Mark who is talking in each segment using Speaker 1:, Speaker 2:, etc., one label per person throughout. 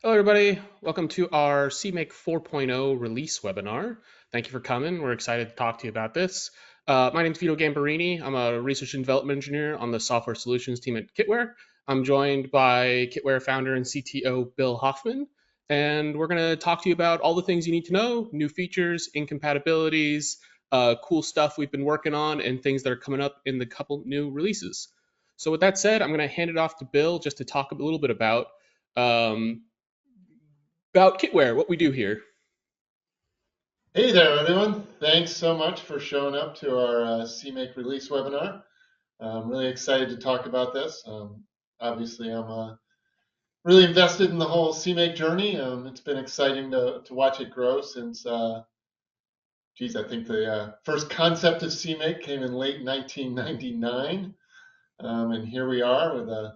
Speaker 1: Hello, everybody. Welcome to our CMake 4.0 release webinar. Thank you for coming. We're excited to talk to you about this. My name is Vito Gamberini. I'm a research and development engineer on the software solutions team at Kitware. I'm joined by Kitware founder and CTO Bill Hoffman, and we're going to talk to you about all the things you need to know, new features, incompatibilities, cool stuff we've been working on, and things that are coming up in the couple new releases. So with that said, I'm going to hand it off to Bill just to talk a little bit um, about Kitware, what we do here.
Speaker 2: Hey there, everyone. Thanks so much for showing up to our CMake release webinar. I'm really excited to talk about this. Obviously, I'm really invested in the whole CMake journey. It's been exciting to watch it grow since, I think the first concept of CMake came in late 1999. And here we are with a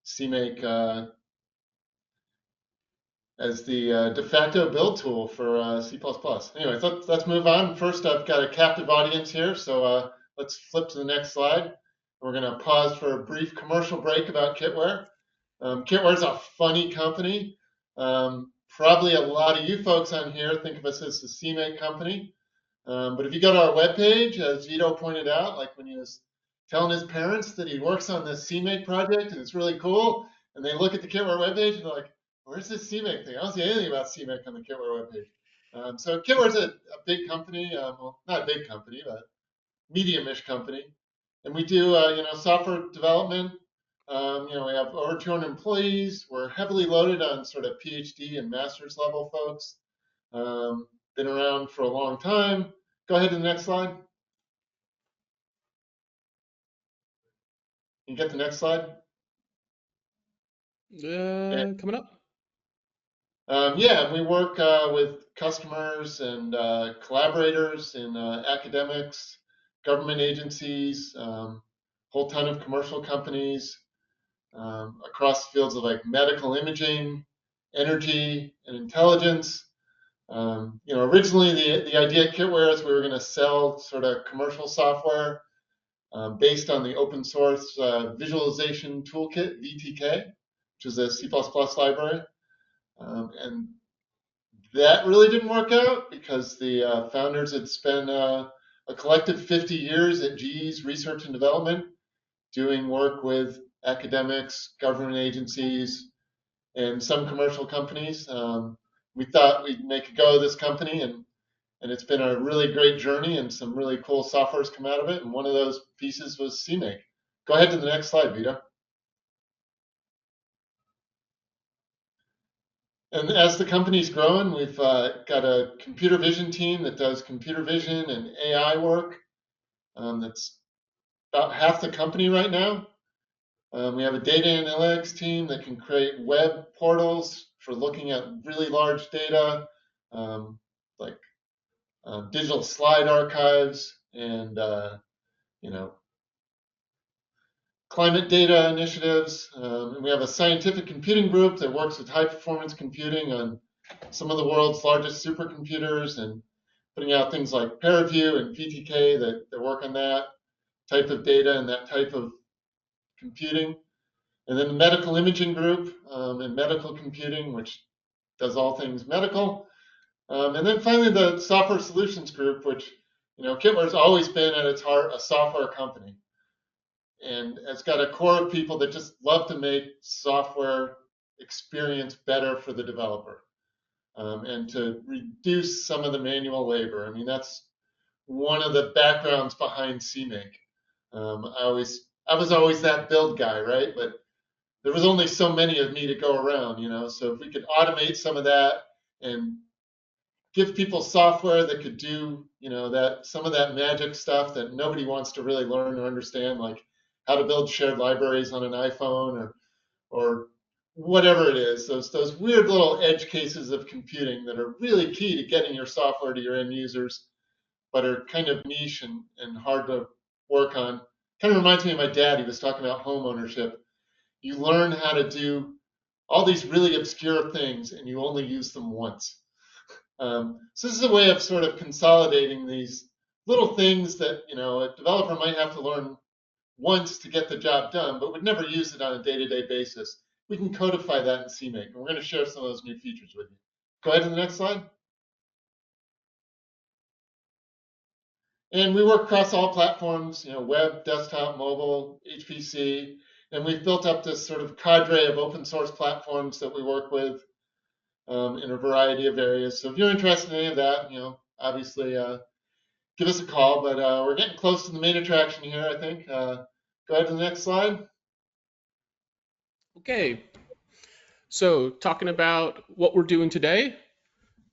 Speaker 2: CMake as the de facto build tool for C++. Anyway, let's move on. First, I've got a captive audience here, so let's flip to the next slide. We're going to pause for a brief commercial break about Kitware. Kitware is a funny company. Probably a lot of you folks on here think of us as the CMake company. But if you go to our webpage, as Vito pointed out, like when he was telling his parents that he works on this CMake project and it's really cool, and they look at the Kitware webpage and they're like, where's this CMake thing? I don't see anything about CMake on the Kitware webpage. So Kitware's a big company, well, not a big company, but medium-ish company. And we do, software development. We have over 200 employees. We're heavily loaded on sort of PhD and master's level folks. Been around for a long time. Go ahead to the next slide. You get the next slide? Yeah.
Speaker 1: Coming up.
Speaker 2: Yeah, we work with customers and collaborators in academics, government agencies, whole ton of commercial companies across fields of like medical imaging, energy, and intelligence. Originally the idea at Kitware is we were going to sell sort of commercial software based on the open source visualization toolkit, VTK, which is a C++ library. And that really didn't work out because the founders had spent a collective 50 years at GE's research and development doing work with academics, government agencies, and some commercial companies. We thought we'd make a go of this company, and it's been a really great journey, and some really cool software's come out of it. And one of those pieces was CMake. Go ahead to the next slide, Vito. And as the company's growing, we've got a computer vision team that does computer vision and AI work. That's about half the company right now. We have a data analytics team that can create web portals for looking at really large data, like digital slide archives and climate data initiatives. And we have a scientific computing group that works with high performance computing on some of the world's largest supercomputers and putting out things like ParaView and VTK that work on that type of data and that type of computing. And then the medical imaging group and medical computing, which does all things medical. And then finally the software solutions group, which, Kitware's always been at its heart a software company. And it's got a core of people that just love to make software experience better for the developer and to reduce some of the manual labor. I mean, that's one of the backgrounds behind CMake. I was always that build guy, right? But there was only so many of me to go around, so if we could automate some of that and give people software that could do, that some of that magic stuff that nobody wants to really learn or understand, like how to build shared libraries on an iPhone or whatever it is, those weird little edge cases of computing that are really key to getting your software to your end users, but are kind of niche and hard to work on. Kind of reminds me of my dad. He was talking about home ownership. You learn how to do all these really obscure things and you only use them once. So this is a way of sort of consolidating these little things that a developer might have to learn once to get the job done, but would never use it on a day-to-day basis. we can codify that in CMake. And we're going to share some of those new features with you. Go ahead to the next slide. And we work across all platforms, web, desktop, mobile, HPC, and we've built up this sort of cadre of open source platforms that we work with in a variety of areas. So if you're interested in any of that, obviously give us a call. But we're getting close to the main attraction here, I think. Go ahead to the next slide.
Speaker 1: Okay, so talking about what we're doing today,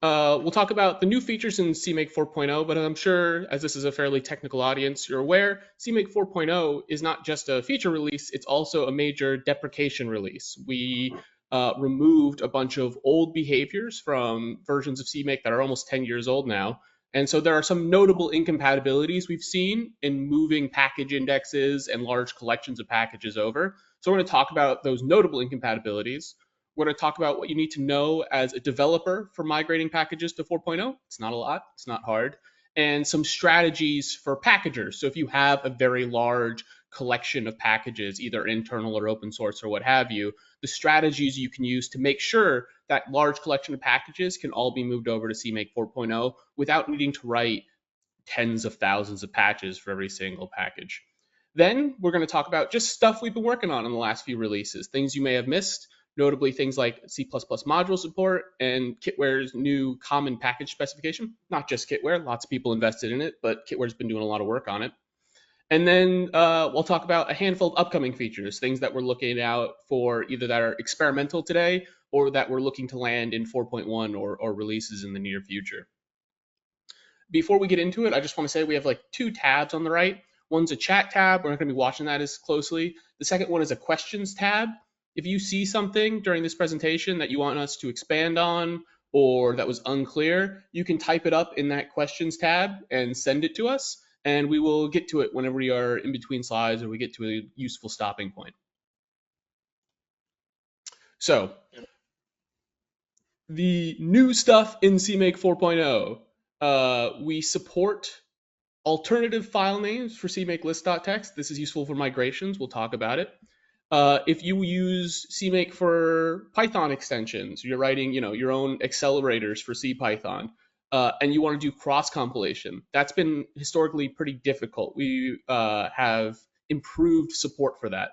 Speaker 1: we'll talk about the new features in CMake 4.0, but I'm sure as this is a fairly technical audience, you're aware CMake 4.0 is not just a feature release, it's also a major deprecation release. We removed a bunch of old behaviors from versions of CMake that are almost 10 years old now. And so there are some notable incompatibilities we've seen in moving package indexes and large collections of packages over. So we're going to talk about those notable incompatibilities. We're going to talk about what you need to know as a developer for migrating packages to 4.0. It's not a lot, it's not hard. And some strategies for packagers. So if you have a very large collection of packages, either internal or open source or what have you, the strategies you can use to make sure that large collection of packages can all be moved over to CMake 4.0 without needing to write tens of thousands of patches for every single package. Then we're going to talk about just stuff we've been working on in the last few releases, things you may have missed, notably things like C++ module support and Kitware's new common package specification. Not just Kitware, lots of people invested in it, but Kitware's been doing a lot of work on it. And then we'll talk about a handful of upcoming features, things that we're looking out for either that are experimental today or that we're looking to land in 4.1 or releases in the near future. Before we get into it, I just want to say we have like two tabs on the right. One's a chat tab. We're not going to be watching that as closely. The second one is a questions tab. If you see something during this presentation that you want us to expand on or that was unclear, you can type it up in that questions tab and send it to us, and we will get to it whenever we are in between slides or we get to a useful stopping point. So, the new stuff in CMake 4.0, we support alternative file names for CMakeLists.txt. This is useful for migrations. We'll talk about it. If you use CMake for Python extensions, you're writing, your own accelerators for CPython, and you want to do cross compilation, that's been historically pretty difficult. We have improved support for that.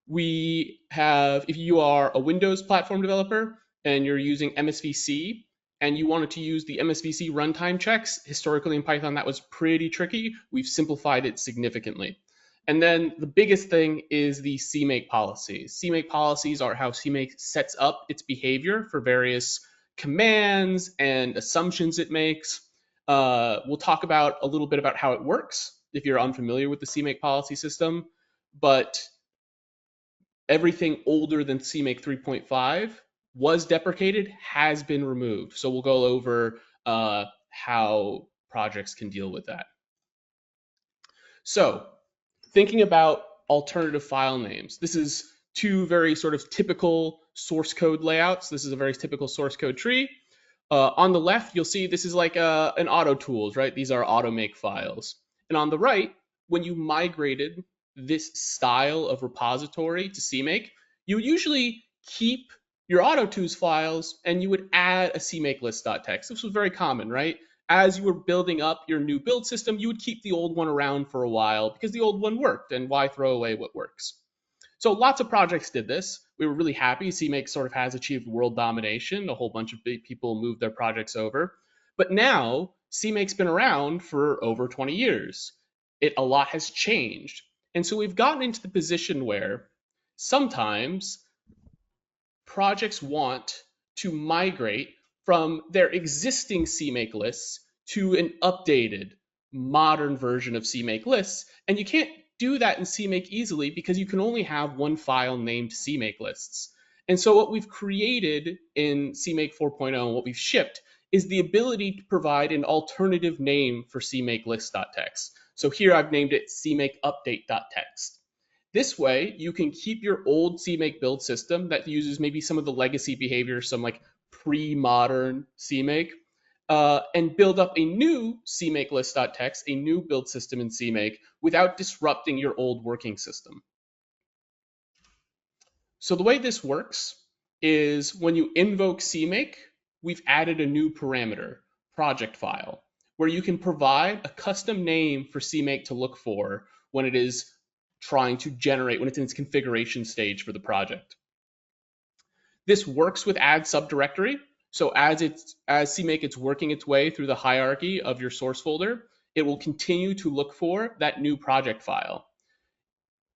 Speaker 1: We have, if you are a Windows platform developer and you're using MSVC and you wanted to use the MSVC runtime checks, historically in Python that was pretty tricky. We've simplified it significantly. And then the biggest thing is the CMake policies. CMake policies are how CMake sets up its behavior for various commands and assumptions it makes. We'll talk about a little bit about how it works if you're unfamiliar with the CMake policy system, but everything older than CMake 3.5 was deprecated, has been removed. So we'll go over how projects can deal with that. So thinking about alternative file names, this is two very sort of typical source code layouts. This is a very typical source code tree. On the left, you'll see this is like an auto tools, right? These are automake files. And on the right, when you migrated this style of repository to CMake, you would usually keep your AutoTools files and you would add a CMakeLists.txt. This was very common, right? As you were building up your new build system, you would keep the old one around for a while because the old one worked, and why throw away what works? So lots of projects did this. We were really happy. CMake sort of has achieved world domination. A whole bunch of big people moved their projects over. But now CMake's been around for over 20 years. A lot has changed. And so we've gotten into the position where sometimes projects want to migrate from their existing CMake lists to an updated, modern version of CMake lists. And you can't do that in CMake easily because you can only have one file named CMake lists. And so what we've created in CMake 4.0 and what we've shipped is the ability to provide an alternative name for CMakeLists.txt. So here I've named it CMakeUpdate.txt. This way, you can keep your old CMake build system that uses maybe some of the legacy behaviors, some like pre-modern CMake, and build up a new CMakeList.txt, a new build system in CMake, without disrupting your old working system. So the way this works is when you invoke CMake, we've added a new parameter, project file, where you can provide a custom name for CMake to look for when it is trying to generate, when it's in its configuration stage for the project. This works with add subdirectory. So as CMake it's working its way through the hierarchy of your source folder, it will continue to look for that new project file.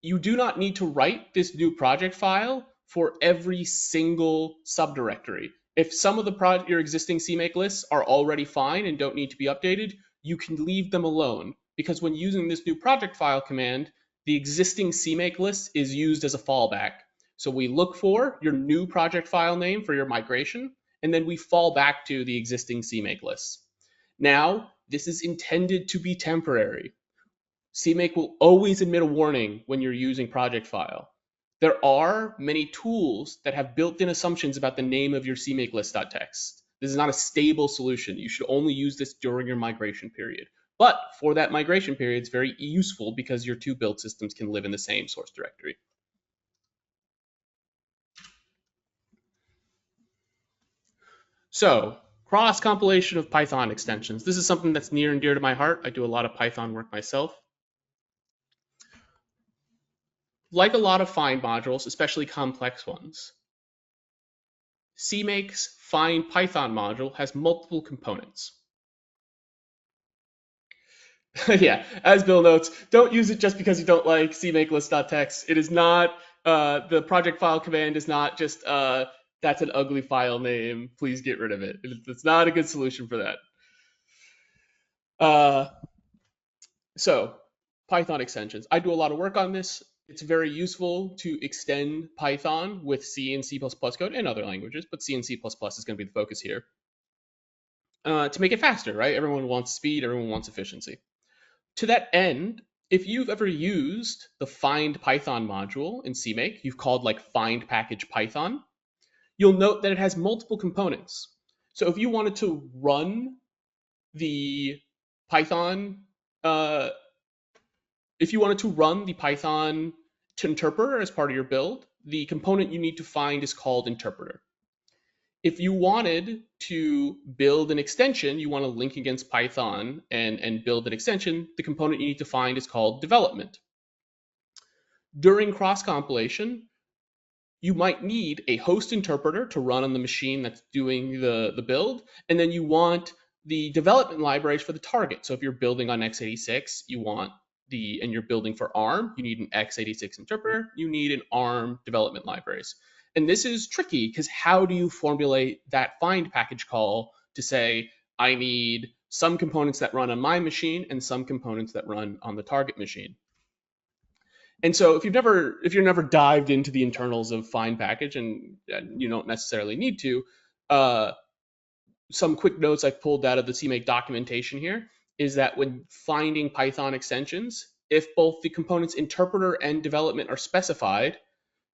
Speaker 1: You do not need to write this new project file for every single subdirectory. If some of your existing CMake lists are already fine and don't need to be updated, you can leave them alone, because when using this new project file command, the existing CMake list is used as a fallback. So we look for your new project file name for your migration, and then we fall back to the existing CMake lists. Now, this is intended to be temporary. CMake will always emit a warning when you're using project file. There are many tools that have built-in assumptions about the name of your CMake list.txt. This is not a stable solution. You should only use this during your migration period. But for that migration period, it's very useful because your two build systems can live in the same source directory. So, cross-compilation of Python extensions. This is something that's near and dear to my heart. I do a lot of Python work myself. Like a lot of find modules, especially complex ones, CMake's find Python module has multiple components. Yeah, as Bill notes, don't use it just because you don't like CMakeLists.txt. It is not, the project file command is not just, that's an ugly file name, please get rid of it. It's not a good solution for that. So, Python extensions. I do a lot of work on this. It's very useful to extend Python with C and C++ code and other languages, but C and C++ is going to be the focus here. To make it faster, right? Everyone wants speed, everyone wants efficiency. To that end, if you've ever used the find Python module in CMake, you've called like find package Python, you'll note that it has multiple components. So if you wanted to run the Python, if you wanted to run the Python interpreter as part of your build, the component you need to find is called interpreter. If you wanted to build an extension, you want to link against Python and build an extension, the component you need to find is called development. During cross-compilation, you might need a host interpreter to run on the machine that's doing the build, and then you want the development libraries for the target. So if you're building on x86, and you're building for ARM, you need an x86 interpreter, you need an ARM development libraries. And this is tricky because how do you formulate that find package call to say, I need some components that run on my machine and some components that run on the target machine? And so if you're never dived into the internals of find package, and you don't necessarily need to, some quick notes I've pulled out of the CMake documentation here is that when finding Python extensions, if both the components interpreter and development are specified,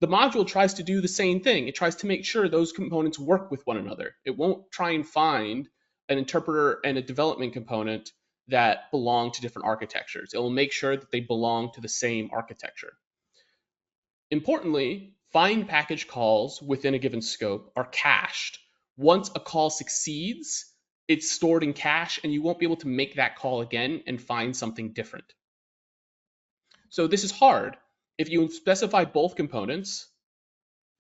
Speaker 1: the module tries to do the same thing. It tries to make sure those components work with one another. It won't try and find an interpreter and a development component that belong to different architectures. It will make sure that they belong to the same architecture. Importantly, find package calls within a given scope are cached. Once a call succeeds, it's stored in cache, and you won't be able to make that call again and find something different. So this is hard. If you specify both components,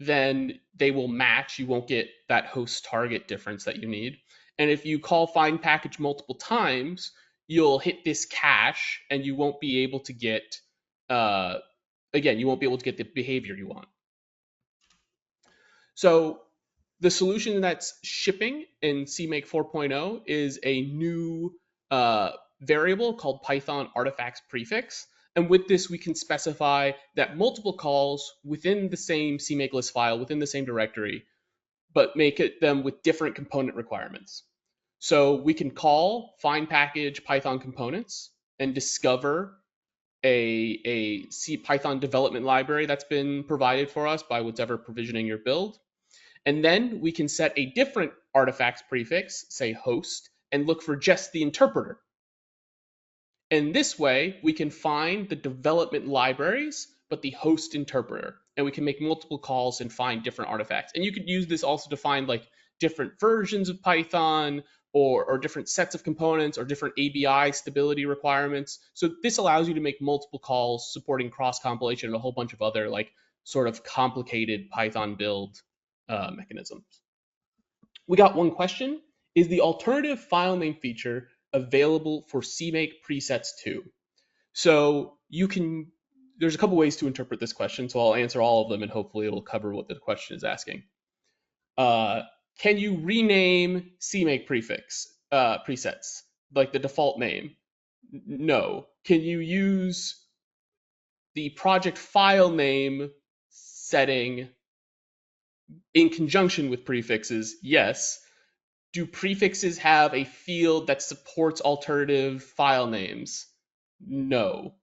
Speaker 1: then they will match. You won't get that host target difference that you need. And if you call find package multiple times, you'll hit this cache, and you won't be able to get, you won't be able to get the behavior you want. So the solution that's shipping in CMake 4.0 is a new variable called Python artifacts prefix. And with this, we can specify that multiple calls within the same CMake list file, within the same directory, but make them with different component requirements. So we can call find package Python components and discover a Python development library that's been provided for us by whatever provisioning your build. And then we can set a different artifacts prefix, say host, and look for just the interpreter. And this way, we can find the development libraries, but the host interpreter. And we can make multiple calls and find different artifacts. And you could use this also to find like different versions of Python or different sets of components or different ABI stability requirements. So this allows you to make multiple calls supporting cross compilation and a whole bunch of other like sort of complicated Python build mechanisms. We got one question. Is the alternative file name feature available for CMake presets too? So there's a couple ways to interpret this question, so I'll answer all of them and hopefully it'll cover what the question is asking. Can you rename CMake presets, like the default name? No. Can you use the project file name setting in conjunction with prefixes? Yes. Do prefixes have a field that supports alternative file names? No.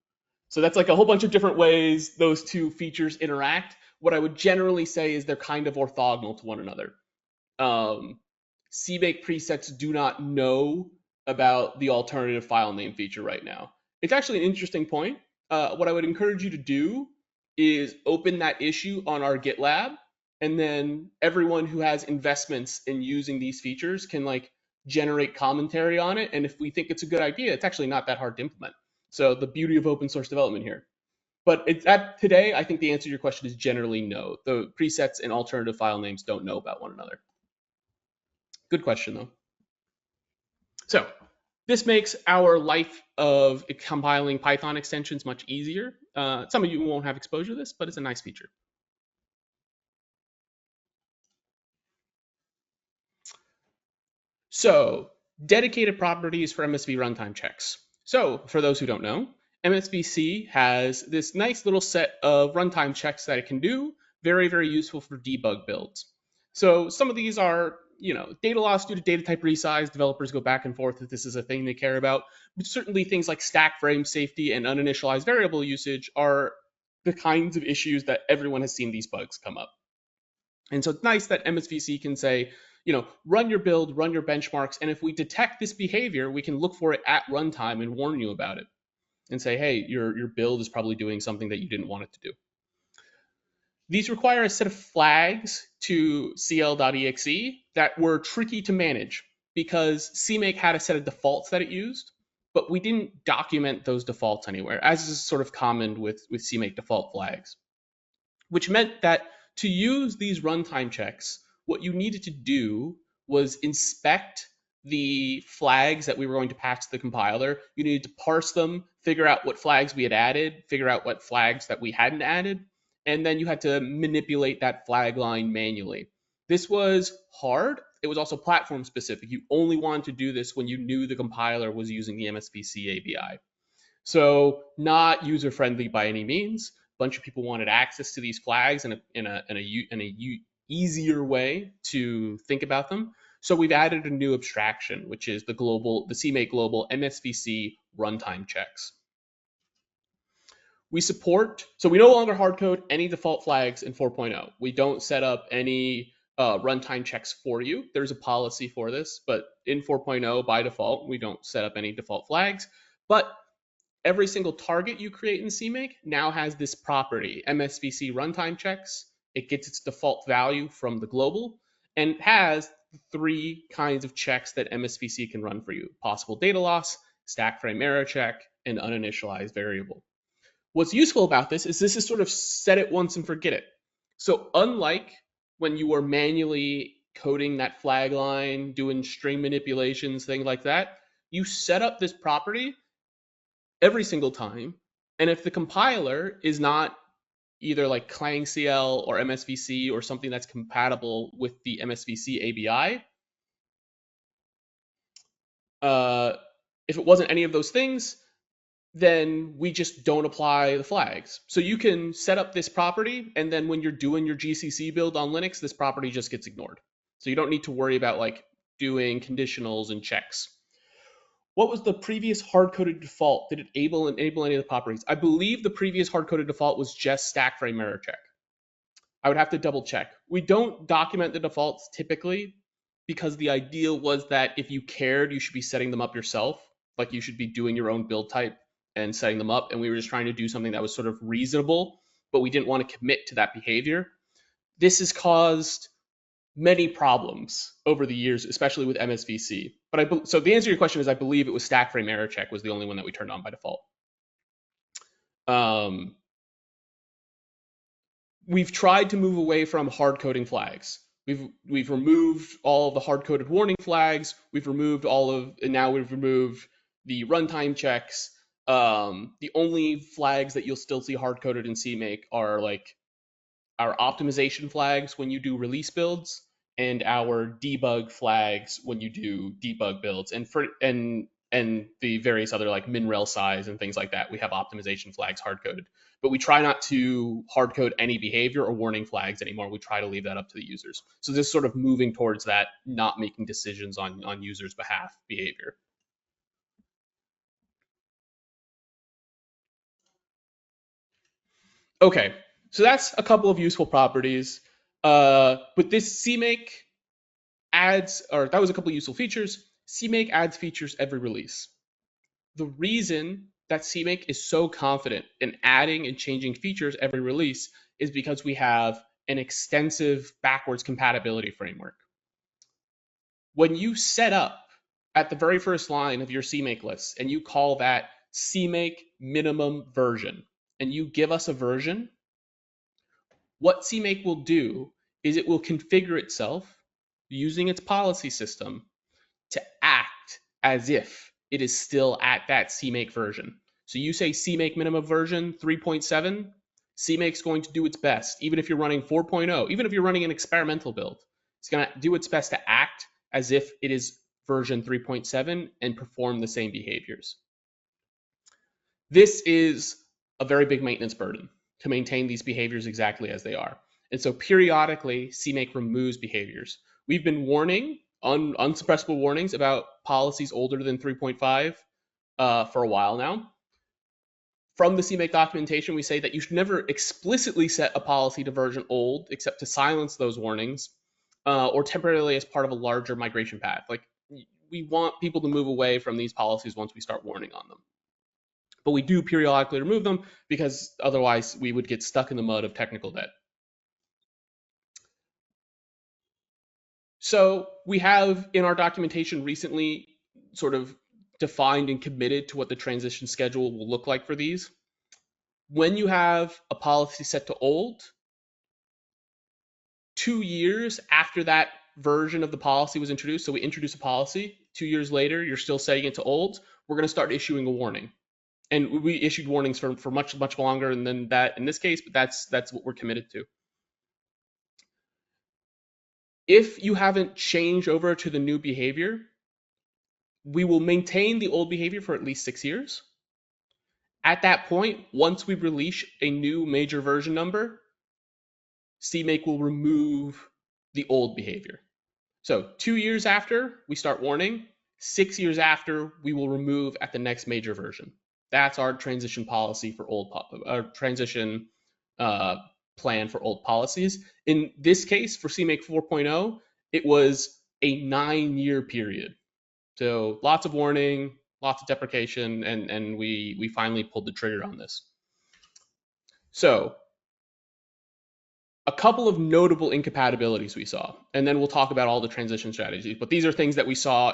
Speaker 1: So that's like a whole bunch of different ways those two features interact. What I would generally say is they're kind of orthogonal to one another. CMake presets do not know about the alternative file name feature right now. It's actually an interesting point. What I would encourage you to do is open that issue on our GitLab, and then everyone who has investments in using these features can like generate commentary on it. And if we think it's a good idea, it's actually not that hard to implement. So the beauty of open source development here. But today, I think the answer to your question is generally no. The presets and alternative file names don't know about one another. Good question, though. So this makes our life of compiling Python extensions much easier. Some of you won't have exposure to this, but it's a nice feature. So dedicated properties for MSV runtime checks. So for those who don't know, MSVC has this nice little set of runtime checks that it can do, very, very useful for debug builds. So some of these are, data loss due to data type resize. Developers go back and forth if this is a thing they care about. But certainly things like stack frame safety and uninitialized variable usage are the kinds of issues that everyone has seen these bugs come up. And so it's nice that MSVC can say, run your build, run your benchmarks, and if we detect this behavior, we can look for it at runtime and warn you about it and say, hey, your build is probably doing something that you didn't want it to do. These require a set of flags to cl.exe that were tricky to manage because CMake had a set of defaults that it used, but we didn't document those defaults anywhere, as is sort of common with CMake default flags, which meant that to use these runtime checks, what you needed to do was inspect the flags that we were going to pass to the compiler. You needed to parse them, figure out what flags we had added, figure out what flags that we hadn't added, and then you had to manipulate that flag line manually. This was hard. It was also platform specific. You only wanted to do this when you knew the compiler was using the MSVC ABI. So not user friendly by any means. A bunch of people wanted access to these flags in a easier way to think about them. So we've added a new abstraction, which is the CMake global MSVC runtime checks. So we no longer hardcode any default flags in 4.0. We don't set up any runtime checks for you. There's a policy for this, but in 4.0 by default, we don't set up any default flags. But every single target you create in CMake now has this property, MSVC runtime checks. It gets its default value from the global and has 3 kinds of checks that MSVC can run for you: possible data loss, stack frame error check, and uninitialized variable. What's useful about this is sort of set it once and forget it. So unlike when you were manually coding that flag line, doing string manipulations, things like that, you set up this property every single time. And if the compiler is not either like ClangCL or MSVC or something that's compatible with the MSVC ABI, if it wasn't any of those things, then we just don't apply the flags. So you can set up this property, and then when you're doing your GCC build on Linux, this property just gets ignored. So you don't need to worry about like doing conditionals and checks. What was the previous hard-coded default? Did it enable any of the properties? I believe the previous hard-coded default was just stack frame error check. I would have to double check. We don't document the defaults typically because the idea was that if you cared, you should be setting them up yourself. Like you should be doing your own build type and setting them up. And we were just trying to do something that was sort of reasonable but we didn't want to commit to that behavior. This has caused many problems over the years, especially with MSVC. So the answer to your question is I believe it was stack frame error check was the only one that we turned on by default. We've tried to move away from hard coding flags. We've removed all of the hard coded warning flags. And now we've removed the runtime checks. The only flags that you'll still see hard coded in CMake are like our optimization flags when you do release builds, and our debug flags when you do debug builds, and the various other like min-rel size and things like that. We have optimization flags hard coded, but we try not to hard code any behavior or warning flags anymore. We try to leave that up to the users. So this is sort of moving towards that not making decisions on users' behalf behavior. Okay, so that's a couple of useful properties. But this CMake that was a couple of useful features. CMake adds features every release. The reason that CMake is so confident in adding and changing features every release is because we have an extensive backwards compatibility framework. When you set up at the very first line of your CMake list and you call that CMake minimum version, and you give us a version, what CMake will do is it will configure itself using its policy system to act as if it is still at that CMake version. So you say CMake minimum version 3.7, CMake's going to do its best, even if you're running 4.0, even if you're running an experimental build, it's going to do its best to act as if it is version 3.7 and perform the same behaviors. This is a very big maintenance burden to maintain these behaviors exactly as they are. And so periodically, CMake removes behaviors. We've been warning unsuppressible warnings about policies older than 3.5 for a while now. From the CMake documentation, we say that you should never explicitly set a policy to version old except to silence those warnings or temporarily as part of a larger migration path. Like, we want people to move away from these policies once we start warning on them. But we do periodically remove them because otherwise we would get stuck in the mud of technical debt. So we have in our documentation recently sort of defined and committed to what the transition schedule will look like for these. When you have a policy set to old, 2 years after that version of the policy was introduced, so we introduce a policy, 2 years later, you're still setting it to old, we're going to start issuing a warning. And we issued warnings for much, much longer than that in this case, but that's what we're committed to. If you haven't changed over to the new behavior, we will maintain the old behavior for at least 6 years. At that point, once we release a new major version number, CMake will remove the old behavior. So 2 years after, we start warning. 6 years after, we will remove at the next major version. That's our transition policy for transition plan for old policies. In this case, for CMake 4.0, it was a 9-year period. So lots of warning, lots of deprecation, and we finally pulled the trigger on this. So a couple of notable incompatibilities we saw, and then we'll talk about all the transition strategies. But these are things that we saw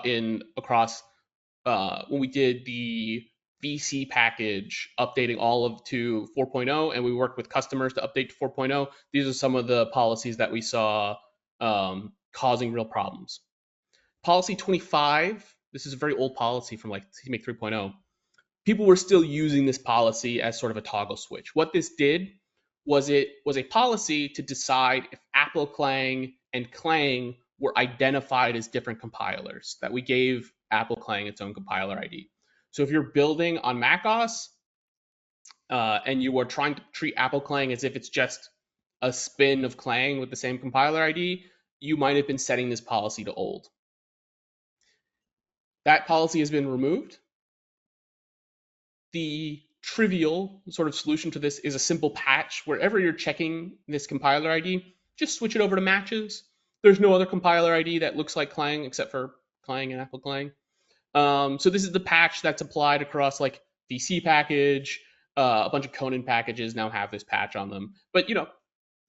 Speaker 1: across when we did the VC package, updating all of to 4.0, and we worked with customers to update to 4.0. These are some of the policies that we saw causing real problems. Policy 25, this is a very old policy from like CMake 3.0. People were still using this policy as sort of a toggle switch. What this did was it was a policy to decide if AppleClang and Clang were identified as different compilers, that we gave AppleClang its own compiler ID. So if you're building on macOS and you are trying to treat AppleClang as if it's just a spin of Clang with the same compiler ID, you might have been setting this policy to old. That policy has been removed. The trivial sort of solution to this is a simple patch. Wherever you're checking this compiler ID, just switch it over to matches. There's no other compiler ID that looks like Clang except for Clang and AppleClang. So this is the patch that's applied across like VC package, A bunch of Conan packages now have this patch on them. But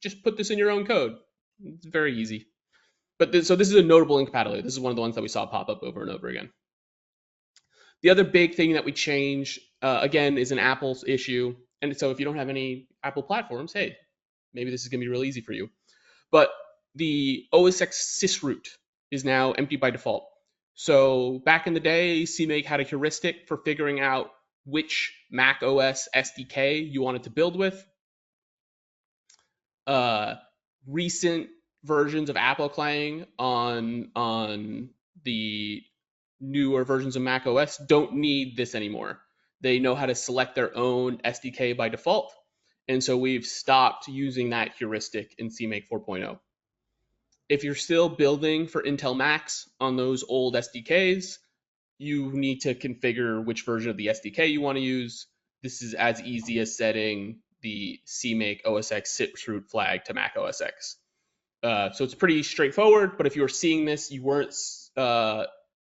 Speaker 1: just put this in your own code. It's very easy. But so this is a notable incompatibility. This is one of the ones that we saw pop up over and over again. The other big thing that we changed, again, is an Apple's issue. And so if you don't have any Apple platforms, hey, maybe this is going to be real easy for you. But the OS X sysroot is now empty by default. So back in the day, CMake had a heuristic for figuring out which Mac OS SDK you wanted to build with. Recent versions of Apple Clang on the newer versions of Mac OS don't need this anymore. They know how to select their own SDK by default. And so we've stopped using that heuristic in CMake 4.0. If you're still building for Intel Macs on those old SDKs, you need to configure which version of the SDK you want to use. This is as easy as setting the CMake OS X sysroot flag to Mac OS X. So it's pretty straightforward, but if you were seeing this, you weren't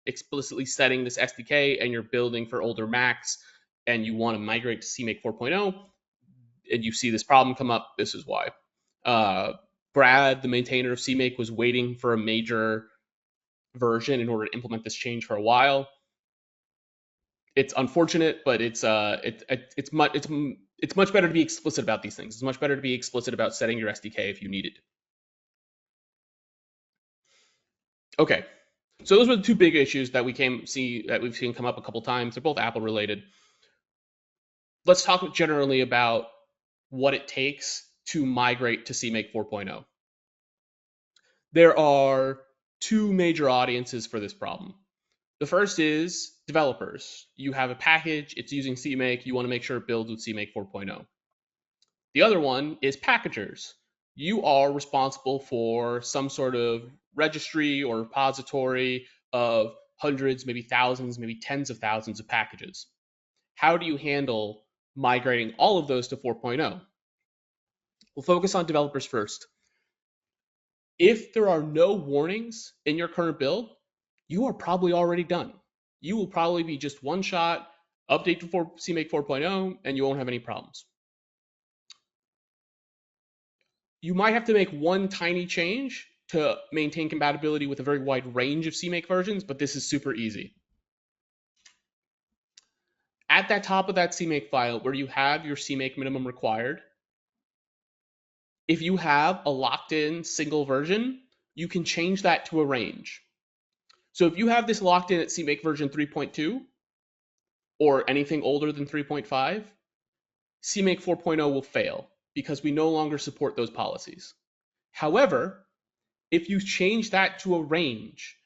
Speaker 1: explicitly setting this SDK and you're building for older Macs and you want to migrate to CMake 4.0 and you see this problem come up, this is why. Brad, the maintainer of CMake, was waiting for a major version in order to implement this change for a while. It's unfortunate, but it's much better to be explicit about these things. It's much better to be explicit about setting your SDK if you need it. Okay, so those were the two big issues that we've seen come up a couple times. They're both Apple related. Let's talk generally about what it takes to migrate to CMake 4.0. There are two major audiences for this problem. The first is developers. You have a package, it's using CMake, you want to make sure it builds with CMake 4.0. The other one is packagers. You are responsible for some sort of registry or repository of hundreds, maybe thousands, maybe tens of thousands of packages. How do you handle migrating all of those to 4.0? We'll focus on developers first. If there are no warnings in your current build, you are probably already done. You will probably be just one shot, update to CMake 4.0, and you won't have any problems. You might have to make one tiny change to maintain compatibility with a very wide range of CMake versions, but this is super easy. At that top of that CMake file where you have your CMake minimum required, if you have a locked-in single version, you can change that to a range. So if you have this locked in at CMake version 3.2 or anything older than 3.5, CMake 4.0 will fail because we no longer support those policies. However, if you change that to a range,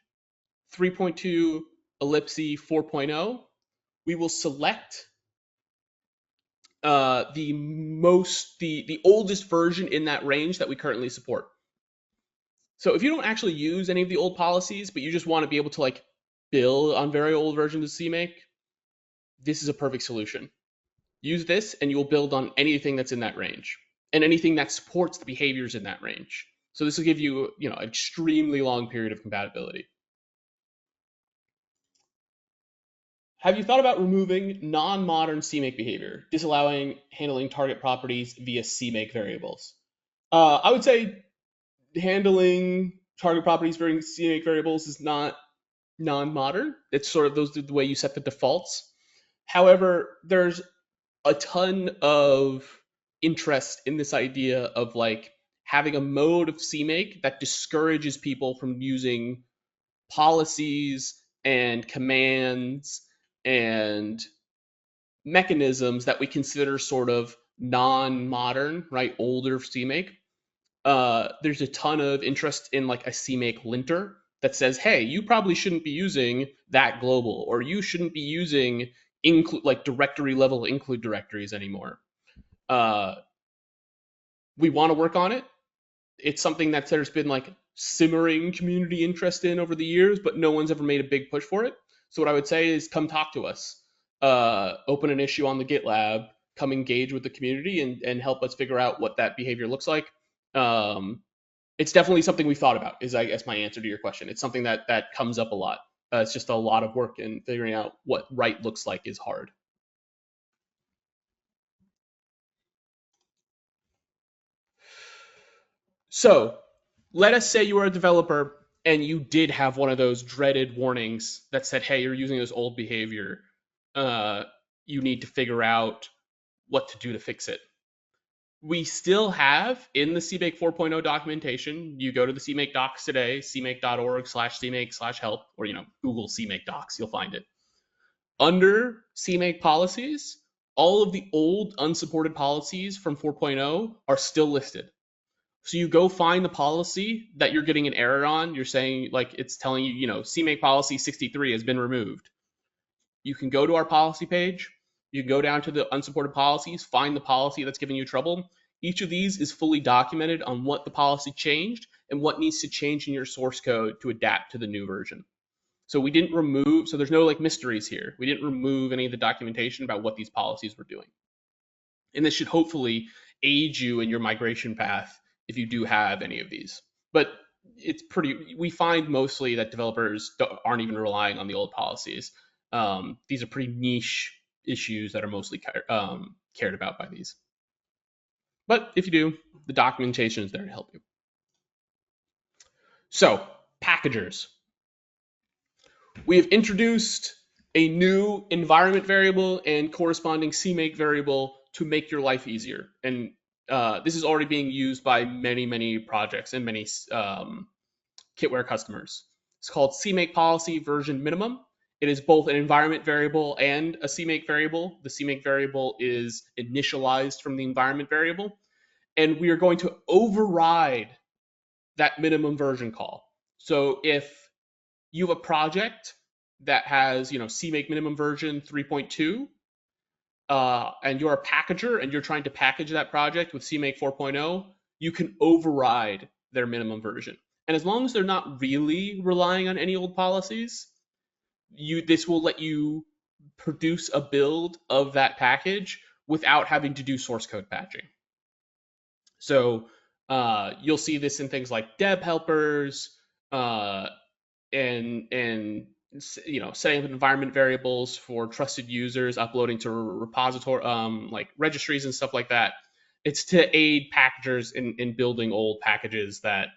Speaker 1: 3.2 ellipsis 4.0, we will select the oldest version in that range that we currently support. So if you don't actually use any of the old policies, but you just want to be able to build on very old versions of CMake, this is a perfect solution. Use this and you'll build on anything that's in that range and anything that supports the behaviors in that range. So this will give you, an extremely long period of compatibility. Have you thought about removing non-modern CMake behavior, disallowing handling target properties via CMake variables? I would say handling target properties via CMake variables is not non-modern. It's sort of the way you set the defaults. However, there's a ton of interest in this idea of having a mode of CMake that discourages people from using policies and commands and mechanisms that we consider sort of non-modern, right? Older CMake. There's a ton of interest in a CMake linter that says, hey, you probably shouldn't be using that global, or you shouldn't be using directory level include directories anymore. We want to work on it. It's something that there's been simmering community interest in over the years, but no one's ever made a big push for it. So what I would say is come talk to us. Open an issue on the GitLab, come engage with the community and help us figure out what that behavior looks like. It's definitely something we thought about, is I guess my answer to your question. It's something that comes up a lot. It's just a lot of work, and figuring out what right looks like is hard. So let us say you are a developer and you did have one of those dreaded warnings that said, hey, you're using this old behavior. Uh, you need to figure out what to do to fix it. We still have in the CMake 4.0 documentation, you go to the CMake docs today, cmake.org/cmake/help, or Google CMake docs, you'll find it. Under CMake policies, all of the old unsupported policies from 4.0 are still listed. So you go find the policy that you're getting an error on. You're saying, like, it's telling you, CMake policy 63 has been removed. You can go to our policy page. You can go down to the unsupported policies, find the policy that's giving you trouble. Each of these is fully documented on what the policy changed and what needs to change in your source code to adapt to the new version. So we didn't remove, so there's no like mysteries here. We didn't remove any of the documentation about what these policies were doing. And this should hopefully aid you in your migration path if you do have any of these. But we find mostly that developers aren't even relying on the old policies. These are pretty niche issues that are mostly cared about by these. But if you do, the documentation is there to help you. So, packagers. We have introduced a new environment variable and corresponding CMake variable to make your life easier. And this is already being used by many, many projects and many kitware customers. It's called CMake policy version minimum. It is both an environment variable and a CMake variable. The CMake variable is initialized from the environment variable. And we are going to override that minimum version call. So if you have a project that has, CMake minimum version 3.2, and you're a packager and you're trying to package that project with CMake 4.0, you can override their minimum version. And as long as they're not really relying on any old policies, this will let you produce a build of that package without having to do source code patching. So you'll see this in things like deb helpers, and setting up environment variables for trusted users, uploading to repository like registries and stuff like that. It's to aid packagers in building old packages that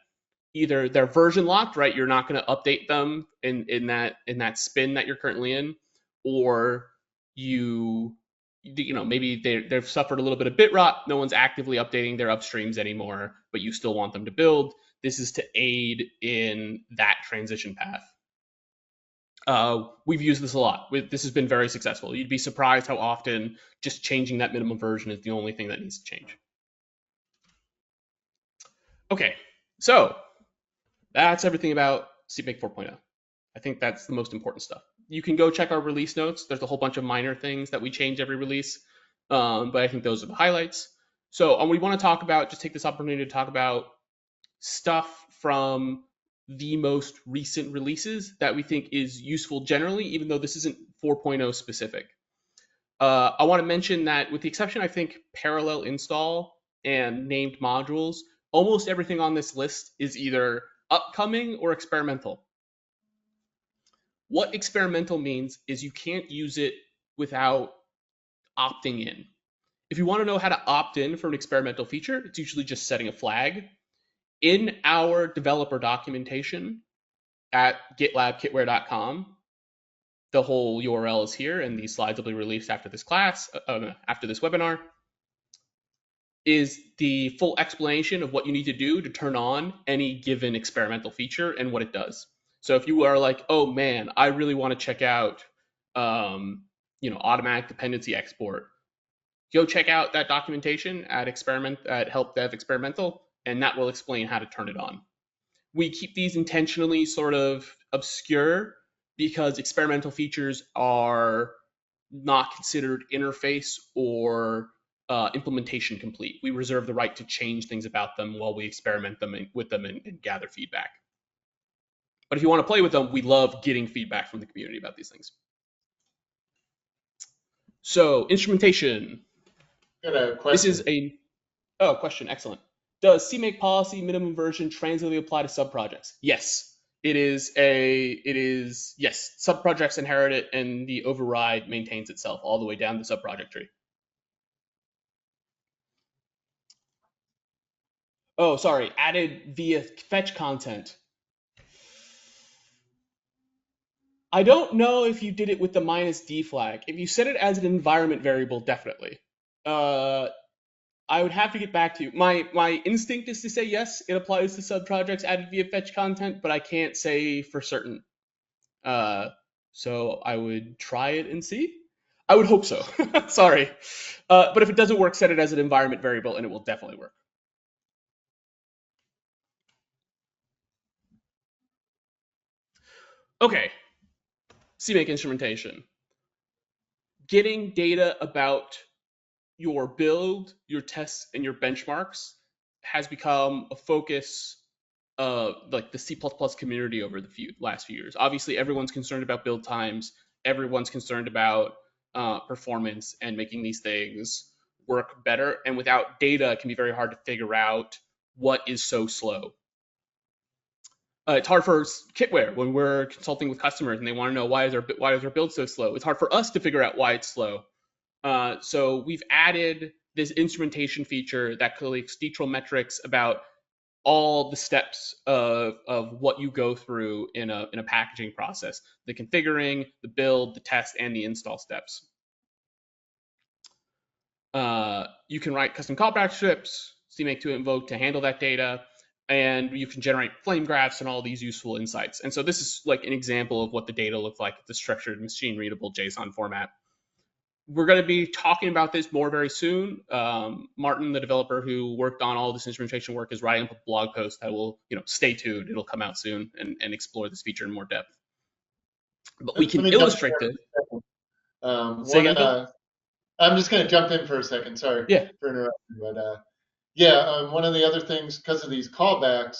Speaker 1: either they're version locked, right? You're not going to update them in that spin that you're currently in, or maybe they've suffered a little bit of bit rot. No one's actively updating their upstreams anymore, but you still want them to build. This is to aid in that transition path. We've used this a lot. This has been very successful. You'd be surprised how often just changing that minimum version is the only thing that needs to change. Okay, so that's everything about CMake 4.0. I think that's the most important stuff. You can go check our release notes. There's a whole bunch of minor things that we change every release, but I think those are the highlights. So we want to talk about, just take this opportunity to talk about stuff from the most recent releases that we think is useful generally, even though this isn't 4.0 specific. I want to mention that with the exception, I think, parallel install and named modules, almost everything on this list is either upcoming or experimental. What experimental means is you can't use it without opting in. If you want to know how to opt in for an experimental feature, it's usually just setting a flag. In our developer documentation at gitlabkitware.com, the whole URL is here, and these slides will be released after this after this webinar, is the full explanation of what you need to do to turn on any given experimental feature and what it does. So if you are like, oh man, I really want to check out, automatic dependency export, go check out that documentation at help dev experimental, and that will explain how to turn it on. We keep these intentionally sort of obscure because experimental features are not considered interface or implementation complete. We reserve the right to change things about them while we experiment with them and gather feedback. But if you want to play with them, we love getting feedback from the community about these things. So instrumentation.
Speaker 2: Got a question.
Speaker 1: This is question. Excellent. Does CMake policy minimum version transitively apply to subprojects? Yes. Yes. Subprojects inherit it, and the override maintains itself all the way down the subproject tree. Oh, sorry, added via fetch content. I don't know if you did it with the -d flag. If you set it as an environment variable, definitely. Uh, I would have to get back to you. My instinct is to say yes, it applies to subprojects added via fetch content, but I can't say for certain. Uh, so I would try it and see. I would hope so. Sorry. But if it doesn't work, set it as an environment variable and it will definitely work. Okay, CMake instrumentation. Getting data about your build, your tests, and your benchmarks has become a focus of like the C++ community over the last few years. Obviously, everyone's concerned about build times. Everyone's concerned about performance and making these things work better. And without data, it can be very hard to figure out what is so slow. It's hard for kitware when we're consulting with customers and they want to know why is their build so slow. It's hard for us to figure out why it's slow. So we've added this instrumentation feature that collects detailed metrics about all the steps of what you go through in a packaging process: the configuring, the build, the test, and the install steps. You can write custom callback scripts, CMake to invoke to handle that data, and you can generate flame graphs and all these useful insights. And so this is like an example of what the data looks like, the structured machine readable JSON format. We're going to be talking about this more very soon. Martin, the developer who worked on all this instrumentation work, is writing up a blog post that will, stay tuned. It'll come out soon and explore this feature in more depth. But we
Speaker 2: Let
Speaker 1: can
Speaker 2: me jump in
Speaker 1: illustrate
Speaker 2: there
Speaker 1: this.
Speaker 2: for a second.
Speaker 1: Say again, Bill?
Speaker 2: I'm just going to jump in for a second. Sorry
Speaker 1: Yeah.
Speaker 2: for interrupting, but yeah, one of the other things because of these callbacks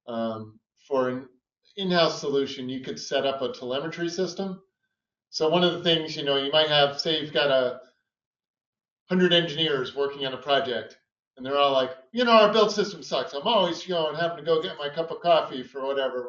Speaker 2: for an in-house solution, you could set up a telemetry system. So one of the things, you might have, say, you've got 100 engineers working on a project, and they're all like, our build system sucks. I'm always, having to go get my cup of coffee for whatever.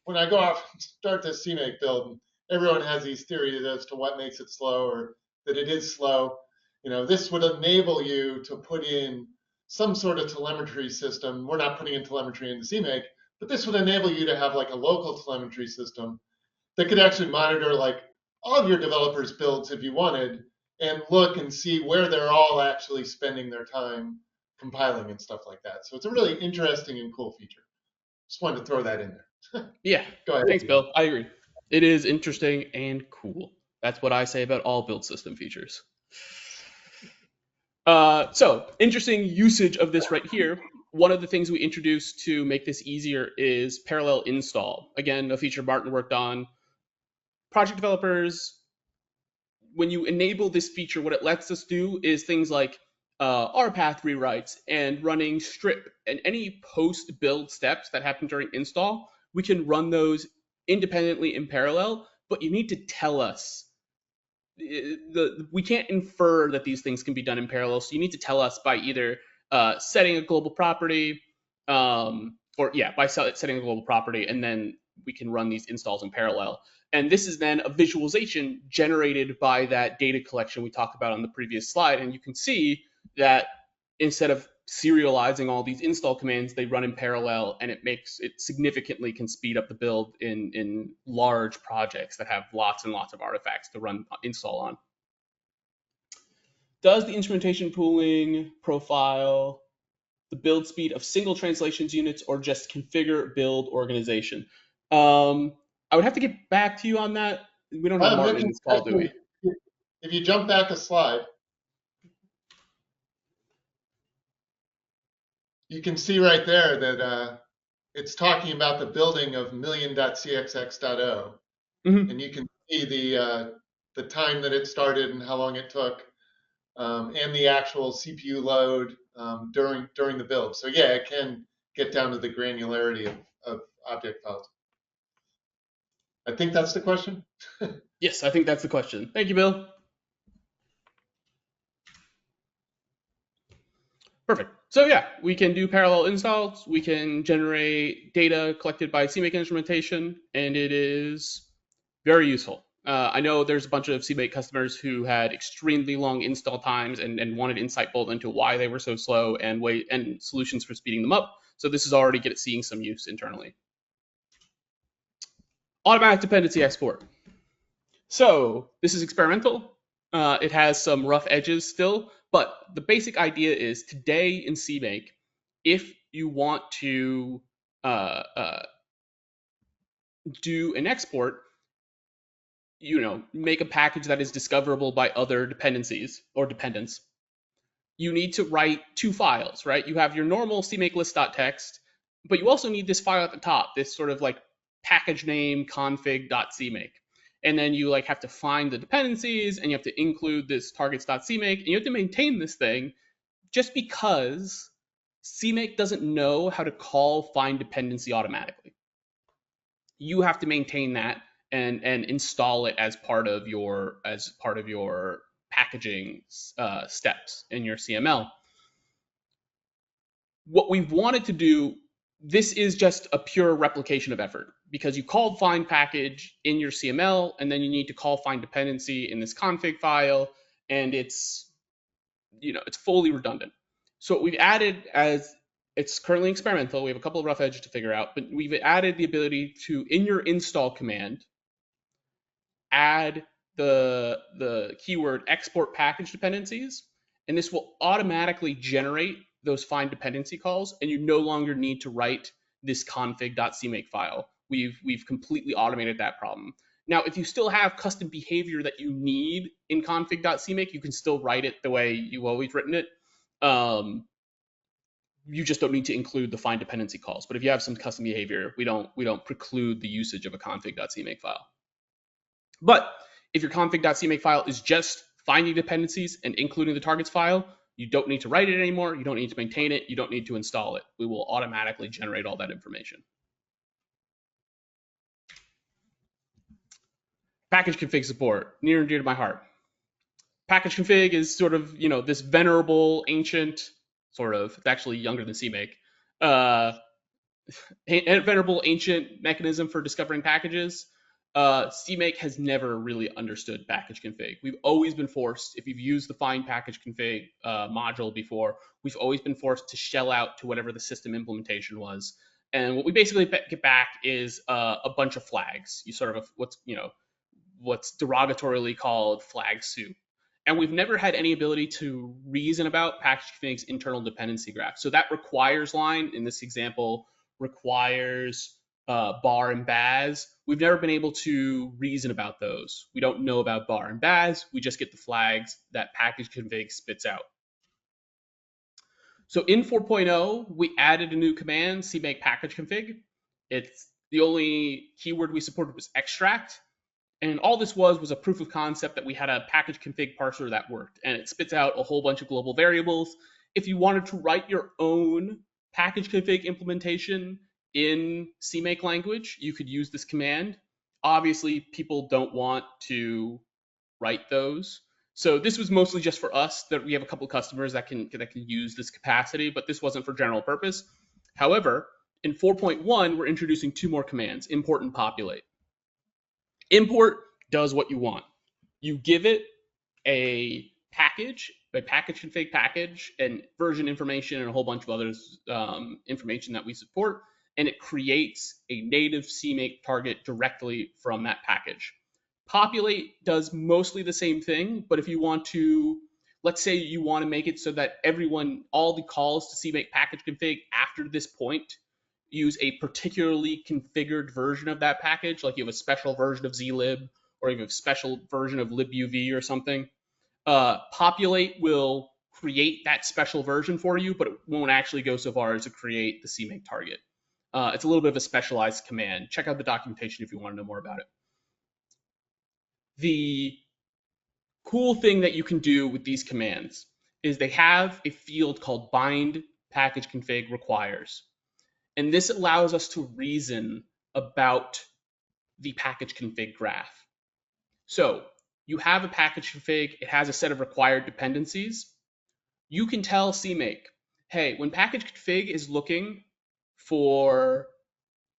Speaker 2: When I go off and start this CMake build, everyone has these theories as to what makes it slow or that it is slow. This would enable you to put in some sort of telemetry system. We're not putting in telemetry into CMake, but this would enable you to have like a local telemetry system that could actually monitor like all of your developers' builds if you wanted, and look and see where they're all actually spending their time compiling and stuff like that. So it's a really interesting and cool feature. Just wanted to throw that in there.
Speaker 1: Yeah.
Speaker 2: Go ahead.
Speaker 1: Thanks, Bill. I agree. It is interesting and cool. That's what I say about all build system features. So, interesting usage of this right here. One of the things we introduced to make this easier is parallel install. Again, a feature Martin worked on. Project developers, when you enable this feature, what it lets us do is things like RPath rewrites and running strip and any post build steps that happen during install. We can run those independently in parallel, but you need to tell us. We can't infer that these things can be done in parallel, so you need to tell us by either setting a global property, by setting a global property, and then we can run these installs in parallel. And this is then a visualization generated by that data collection we talked about on the previous slide. And you can see that instead of serializing all these install commands, they run in parallel, and it significantly can speed up the build in large projects that have lots and lots of artifacts to run install on. Does the instrumentation pooling profile the build speed of single translations units or just configure build organization? I would have to get back to you on that. We don't have Martin in this call, do we?
Speaker 2: If you jump back a slide, you can see right there that it's talking about the building of million.cxx.o.
Speaker 1: Mm-hmm.
Speaker 2: And you can see the time that it started and how long it took, and the actual CPU load during the build. So yeah, it can get down to the granularity of object files. I think that's the question.
Speaker 1: Yes, I think that's the question. Thank you, Bill. Perfect. So yeah, we can do parallel installs. We can generate data collected by CMake instrumentation, and it is very useful. I know there's a bunch of CMake customers who had extremely long install times and wanted insight both into why they were so slow and solutions for speeding them up. So this is already seeing some use internally. Automatic dependency export. So this is experimental. It has some rough edges still, but the basic idea is today in CMake, if you want to uh, uh, do an export, make a package that is discoverable by other dependencies or dependents, you need to write two files, right? You have your normal CMakeList.txt, but you also need this file at the top, this sort of like package name config.cmake. And then you have to find the dependencies and you have to include this targets.cmake and you have to maintain this thing just because CMake doesn't know how to call find dependency automatically. You have to maintain that and install it as part of your packaging steps in your CML. What we wanted to do, this is just a pure replication of effort because you called find package in your CML and then you need to call find dependency in this config file, and it's fully redundant. So what we've added, as it's currently experimental, we have a couple of rough edges to figure out, but we've added the ability to, in your install command, add the keyword export package dependencies, and this will automatically generate those find dependency calls, and you no longer need to write this config.cmake file. We've completely automated that problem. Now, if you still have custom behavior that you need in config.cmake, you can still write it the way you've always written it. You just don't need to include the find dependency calls. But if you have some custom behavior, we don't preclude the usage of a config.cmake file. But if your config.cmake file is just finding dependencies and including the targets file, you don't need to write it anymore. You don't need to maintain it. You don't need to install it. We will automatically generate all that information. Package config support, near and dear to my heart. Package config is sort of, this venerable, ancient, sort of, it's actually younger than CMake, venerable, ancient mechanism for discovering packages. CMake has never really understood package config. We've always been forced, if you've used the find package config module before, we've always been forced to shell out to whatever the system implementation was. And what we basically get back is a bunch of flags. You sort of what's derogatorily called flag soup. And we've never had any ability to reason about package config's internal dependency graph. So that requires line in this example requires bar and baz. We've never been able to reason about those. We don't know about bar and baz. We just get the flags that package config spits out. So in 4.0, we added a new command, CMake package config. It's the only keyword we supported was extract. And all this was a proof of concept that we had a package config parser that worked. And it spits out a whole bunch of global variables. If you wanted to write your own package config implementation in CMake language, you could use this command. Obviously, people don't want to write those. So this was mostly just for us, that we have a couple of customers that can use this capacity, but this wasn't for general purpose. However, in 4.1, we're introducing two more commands, import and populate. Import does what you want. You give it a package config package, and version information, and a whole bunch of other information that we support, and it creates a native CMake target directly from that package. Populate does mostly the same thing, but if you want to, let's say you want to make it so that all the calls to CMake package config after this point use a particularly configured version of that package, like you have a special version of zlib or you have a special version of libuv or something, populate will create that special version for you, but it won't actually go so far as to create the CMake target. It's a little bit of a specialized command. Check out the documentation if you want to know more about it. The cool thing that you can do with these commands is they have a field called bind package config requires. And this allows us to reason about the package config graph. So you have a package config, it has a set of required dependencies. You can tell CMake, hey, when package config is looking for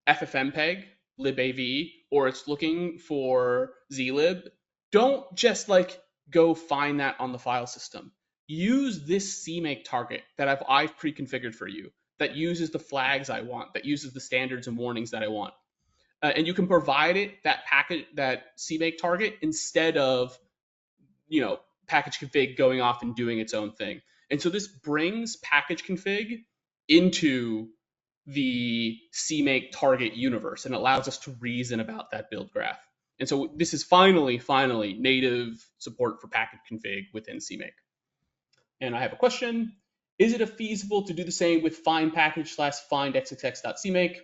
Speaker 1: FFmpeg, libav or it's looking for zlib, don't just like go find that on the file system. Use this CMake target that I've pre-configured for you that uses the flags I want, that uses the standards and warnings that I want. And you can provide it that packet, that CMake target, instead of, package config going off and doing its own thing. And so this brings package config into the CMake target universe and allows us to reason about that build graph. And so this is finally native support for package config within CMake. And I have a question. Is it feasible to do the same with find package / find xxx.cmake?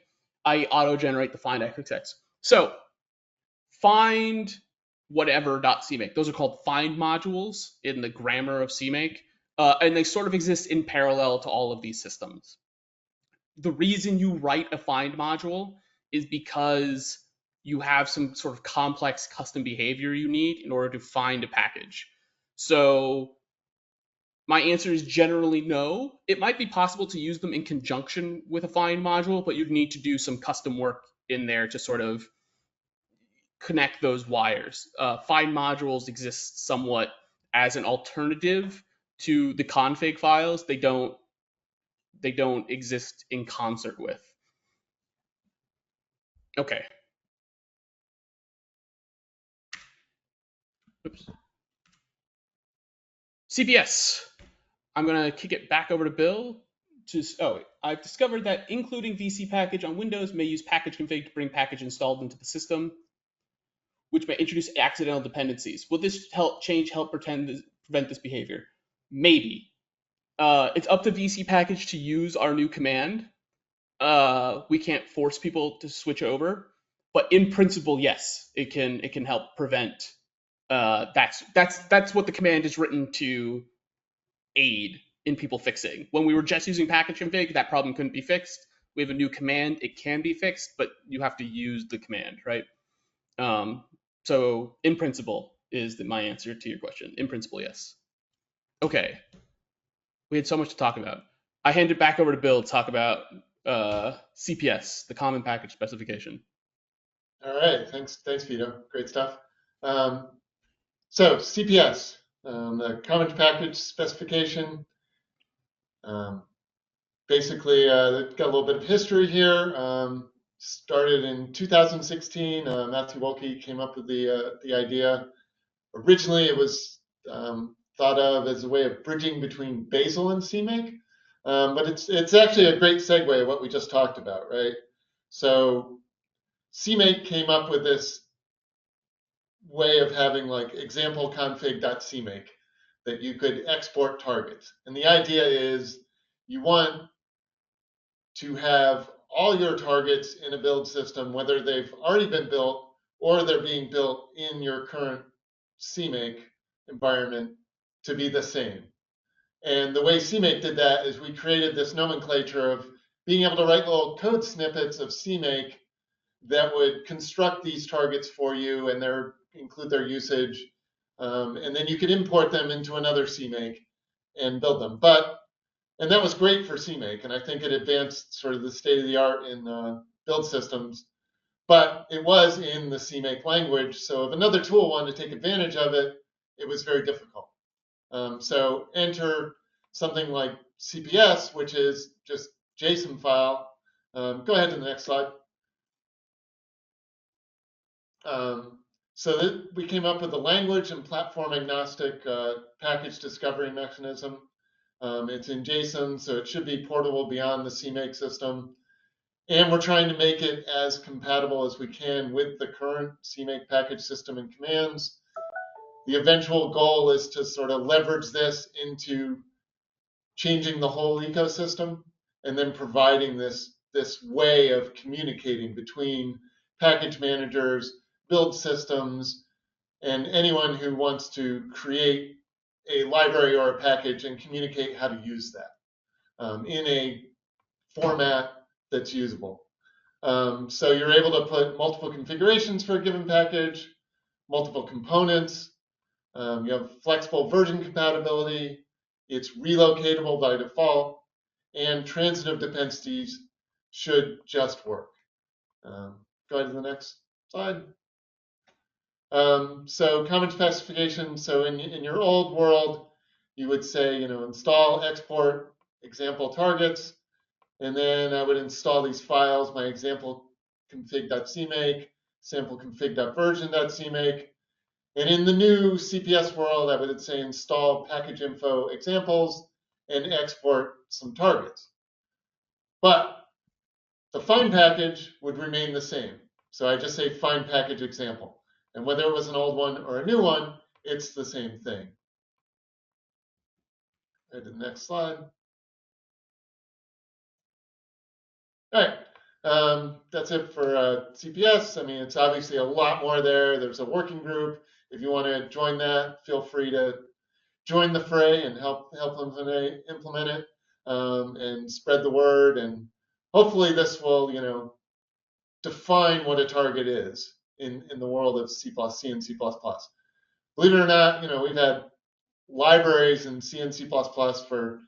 Speaker 1: I auto-generate the find xxx. So find whatever.cmake. Those are called find modules in the grammar of CMake, and they sort of exist in parallel to all of these systems. The reason you write a find module is because you have some sort of complex custom behavior you need in order to find a package. So my answer is generally no. It might be possible to use them in conjunction with a find module, but you'd need to do some custom work in there to sort of connect those wires. Find modules exist somewhat as an alternative to the config files. They don't exist in concert with. Okay. Oops. CPS. I'm gonna kick it back over to Bill. I've discovered that including VC package on Windows may use package config to bring package installed into the system, which may introduce accidental dependencies. Will this help prevent this behavior? Maybe. It's up to VC package to use our new command. We can't force people to switch over, but in principle, yes, it can help prevent. That's what the command is written to aid in people fixing. When we were just using package config, that problem couldn't be fixed. We have a new command; it can be fixed, but you have to use the command, right? So in principle is my answer to your question. In principle, yes. Okay. We had so much to talk about. I hand it back over to Bill to talk about CPS, the common package specification.
Speaker 2: All right, thanks, Vito. Great stuff. So CPS, the common package specification. Basically, got a little bit of history here. Started in 2016. Matthew Wolke came up with the idea. Originally, it was thought of as a way of bridging between Bazel and CMake, but it's actually a great segue of what we just talked about, right? So CMake came up with this way of having like example config.cmake that you could export targets. And the idea is you want to have all your targets in a build system, whether they've already been built or they're being built in your current CMake environment, to be the same. And the way CMake did that is we created this nomenclature of being able to write little code snippets of CMake that would construct these targets for you and include their usage. And then you could import them into another CMake and build them. And that was great for CMake, and I think it advanced sort of the state of the art in build systems. But it was in the CMake language, so if another tool wanted to take advantage of it, it was very difficult. So enter something like CPS, which is just JSON file. Go ahead to the next slide. So we came up with a language and platform agnostic package discovery mechanism. It's in JSON, so it should be portable beyond the CMake system. And we're trying to make it as compatible as we can with the current CMake package system and commands. The eventual goal is to sort of leverage this into changing the whole ecosystem and then providing this way of communicating between package managers, build systems, and anyone who wants to create a library or a package and communicate how to use that in a format that's usable. So you're able to put multiple configurations for a given package, multiple components. You have flexible version compatibility. It's relocatable by default, and transitive dependencies should just work. go ahead to the next slide. So common specification. So in your old world, you would say, install, export, example targets, and then I would install these files, my example config.cmake, sample config.version.cmake. And in the new CPS world, I would say install package info examples and export some targets. But the find package would remain the same. So I just say find package example. And whether it was an old one or a new one, it's the same thing. Go to the next slide. All right, that's it for CPS. I mean, it's obviously a lot more there. There's a working group. If you want to join that, feel free to join the fray and help implement it and spread the word. And hopefully this will, define what a target is in the world of C and C++. Believe it or not, we've had libraries in C and C++ for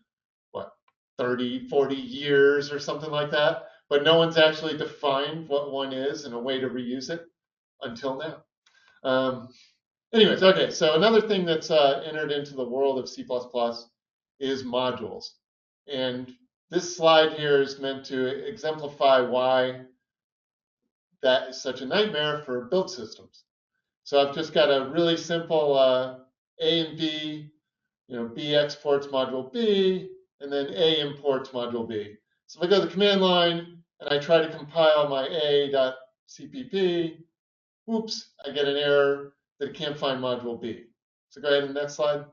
Speaker 2: what, 30, 40 years or something like that, but no one's actually defined what one is and a way to reuse it until now. Anyways, okay, so another thing that's entered into the world of C++ is modules. And this slide here is meant to exemplify why that is such a nightmare for build systems. So I've just got a really simple A and B, B exports module B, and then A imports module B. So if I go to the command line and I try to compile my A.cpp, oops, I get an error that it can't find module B. So go ahead to the next slide.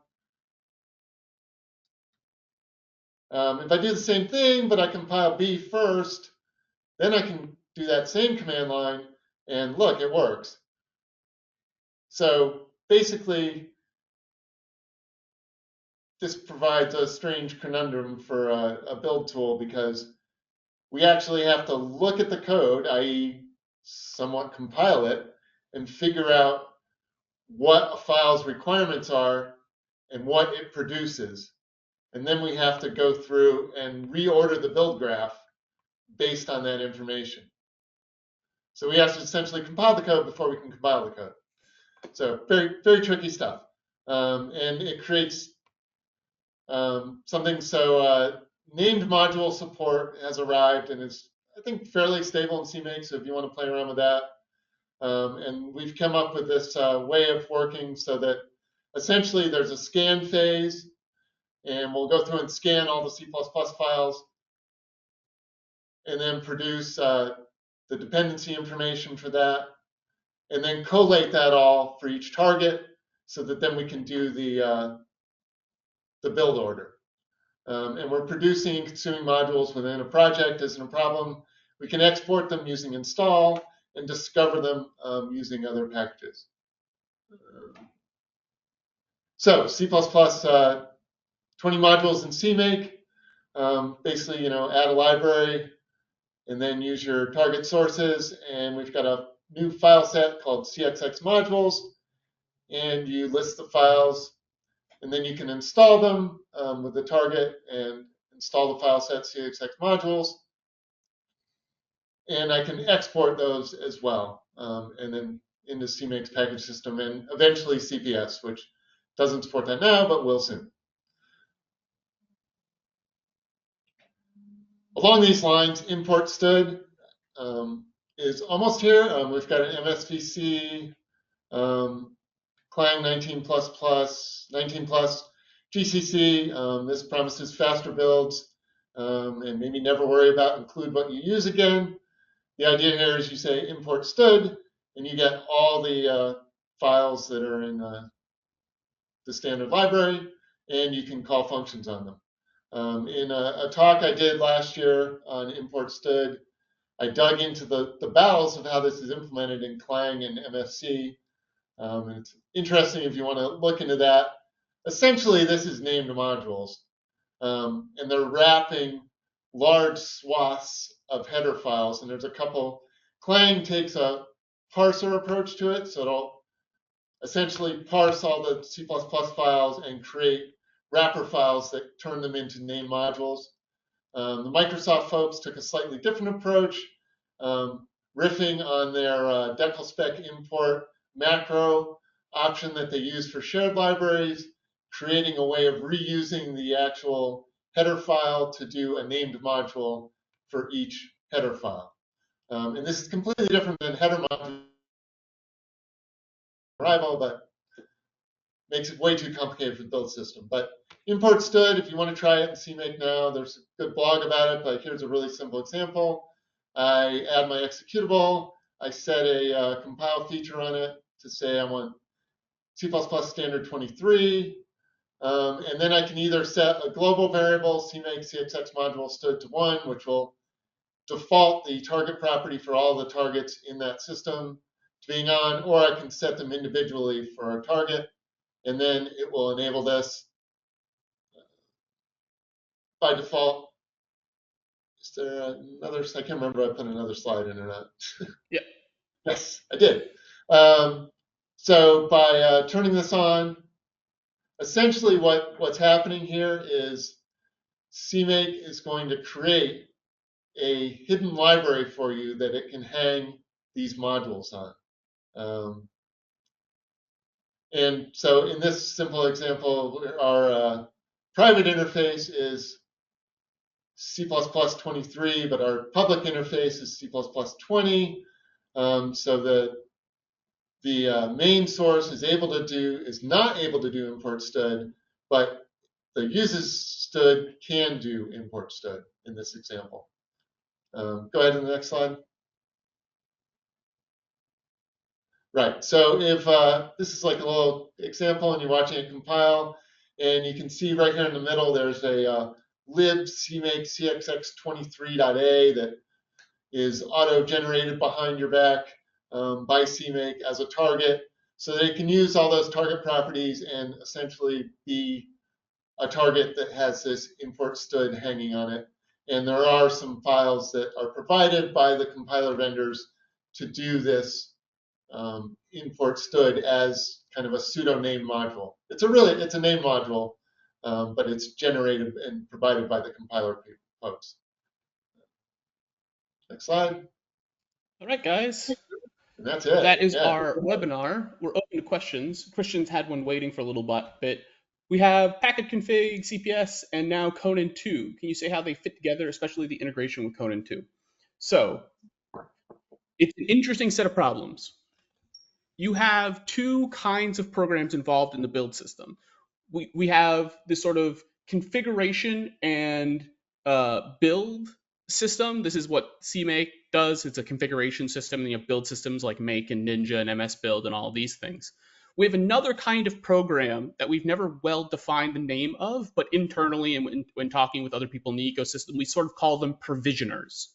Speaker 2: If I do the same thing, but I compile B first, then I can do that same command line, and look, it works. So basically, this provides a strange conundrum for a build tool because we actually have to look at the code, i.e. somewhat compile it, and figure out what a file's requirements are and what it produces. And then we have to go through and reorder the build graph based on that information. So we have to essentially compile the code before we can compile the code. So very, very tricky stuff. And it creates something. So named module support has arrived and is, I think, fairly stable in CMake. So if you want to play around with that. And we've come up with this way of working so that essentially there's a scan phase, and we'll go through and scan all the C++ files and then produce the dependency information for that, and then collate that all for each target so that then we can do the build order. And we're producing and consuming modules within a project isn't a problem. We can export them using install and discover them using other packages. So C++, 20 modules in CMake. Basically, add a library and then use your target sources. And we've got a new file set called CXX modules. And you list the files, and then you can install them with the target and install the file set CXX modules. And I can export those as well, and then into CMake's package system and eventually CPS, which doesn't support that now, but will soon. Along these lines, import std is almost here. We've got an MSVC, Clang 19++, 19+, GCC. This promises faster builds and maybe never worry about include what you use again. The idea here is you say import std, and you get all the files that are in the standard library, and you can call functions on them. In a talk I did last year on import std, I dug into the bowels of how this is implemented in Clang and MFC. And it's interesting if you want to look into that. Essentially, this is named modules, and they're wrapping large swaths of header files. And there's a couple. Clang takes a parser approach to it, so it'll essentially parse all the C++ files and create wrapper files that turn them into named modules. The Microsoft folks took a slightly different approach, riffing on their decal spec import macro option that they use for shared libraries, creating a way of reusing the actual header file to do a named module for each header file. And this is completely different than header module arrival, but makes it way too complicated for the build system. But import stood, if you want to try it in CMake now, there's a good blog about it, but here's a really simple example. I add my executable, I set a compile feature on it to say I want C++ standard 23, and then I can either set a global variable, CMake CXX module stood to 1, which will default the target property for all the targets in that system to being on, or I can set them individually for our target, and then it will enable this by default. Is there another? I can't remember. I put another slide in or not.
Speaker 1: Yeah.
Speaker 2: Yes, I did. So by turning this on, essentially what's happening here is CMake is going to create a hidden library for you that it can hang these modules on. And so in this simple example, our private interface is C++ 23, but our public interface is C++ 20. So the main source is not able to do import stud, but the uses stud can do import stud in this example. Go ahead to the next slide. Right, so if this is like a little example and you're watching it compile, and you can see right here in the middle, there's a lib CMake CXX23.a that is auto-generated behind your back by CMake as a target, so they can use all those target properties and essentially be a target that has this import stud hanging on it. And there are some files that are provided by the compiler vendors to do this import stud as kind of a pseudo name module. It's a name module, but it's generated and provided by the compiler folks. Next slide.
Speaker 1: All right, guys.
Speaker 2: And that's it.
Speaker 1: That is
Speaker 2: Yeah.
Speaker 1: our webinar. We're open to questions. Christian's had one waiting for a little bit. We have pkg-config, CPS, and now Conan 2. Can you say how they fit together, especially the integration with Conan 2? So it's an interesting set of problems. You have two kinds of programs involved in the build system. We have this sort of configuration and build system. This is what CMake does. It's a configuration system. And you have build systems like Make and Ninja and MS Build and all these things. We have another kind of program that we've never well defined the name of, but internally and when talking with other people in the ecosystem, we sort of call them provisioners.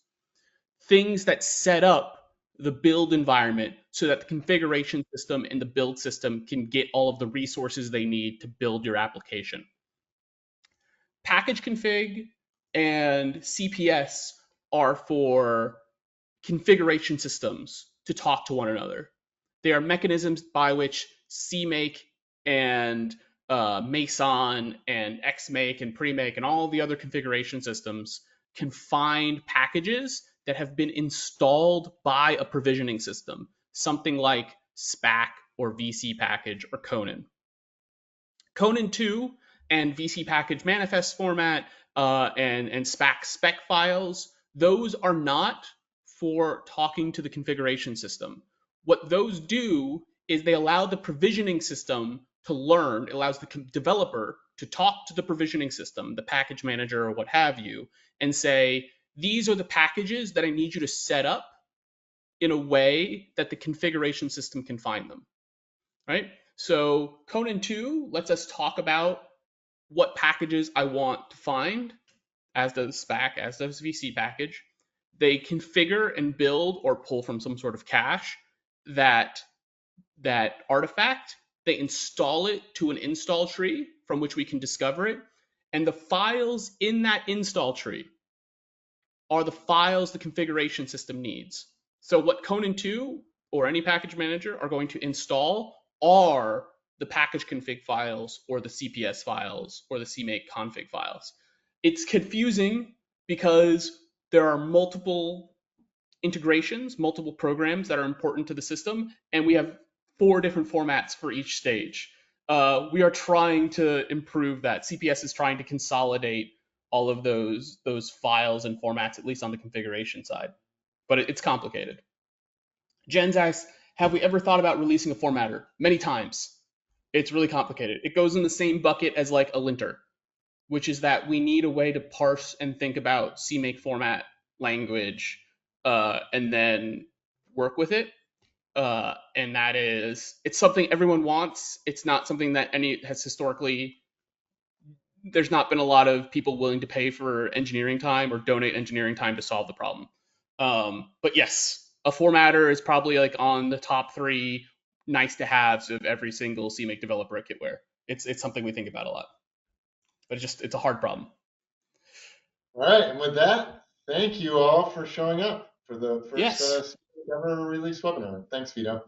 Speaker 1: Things that set up the build environment so that the configuration system and the build system can get all of the resources they need to build your application. Package config and CPS are for configuration systems to talk to one another. They are mechanisms by which CMake and Mason and XMake and Premake and all the other configuration systems can find packages that have been installed by a provisioning system, something like SPAC or VC package or Conan. Conan 2 and VC package manifest format and SPAC spec files, those are not for talking to the configuration system. What those do is they allow the provisioning system to learn, it allows the developer to talk to the provisioning system, the package manager or what have you, and say, these are the packages that I need you to set up in a way that the configuration system can find them, right? So Conan 2 lets us talk about what packages I want to find, as does SPAC, as does VC package. They configure and build or pull from some sort of cache that artifact. They install it to an install tree from which we can discover it. And the files in that install tree are the files the configuration system needs. So what Conan 2 or any package manager are going to install are the package config files or the CPS files or the CMake-config files. It's confusing because there are multiple integrations, multiple programs that are important to the system, and we have 4 different formats for each stage. We are trying to improve that. CPS is trying to consolidate all of those files and formats, at least on the configuration side. But it's complicated. Jens asks, have we ever thought about releasing a formatter? Many times. It's really complicated. It goes in the same bucket as like a linter, which is that we need a way to parse and think about CMake format language, and then work with it. And that is, it's something everyone wants. It's not something that any has historically. There's not been a lot of people willing to pay for engineering time or donate engineering time to solve the problem. But yes, a formatter is probably like on the top 3 nice to haves of every single CMake developer at Kitware. It's something we think about a lot, but it's a hard problem.
Speaker 2: All right, and with that, thank you all for showing up for the first
Speaker 1: Yes.
Speaker 2: ever release webinar. Thanks, Vito.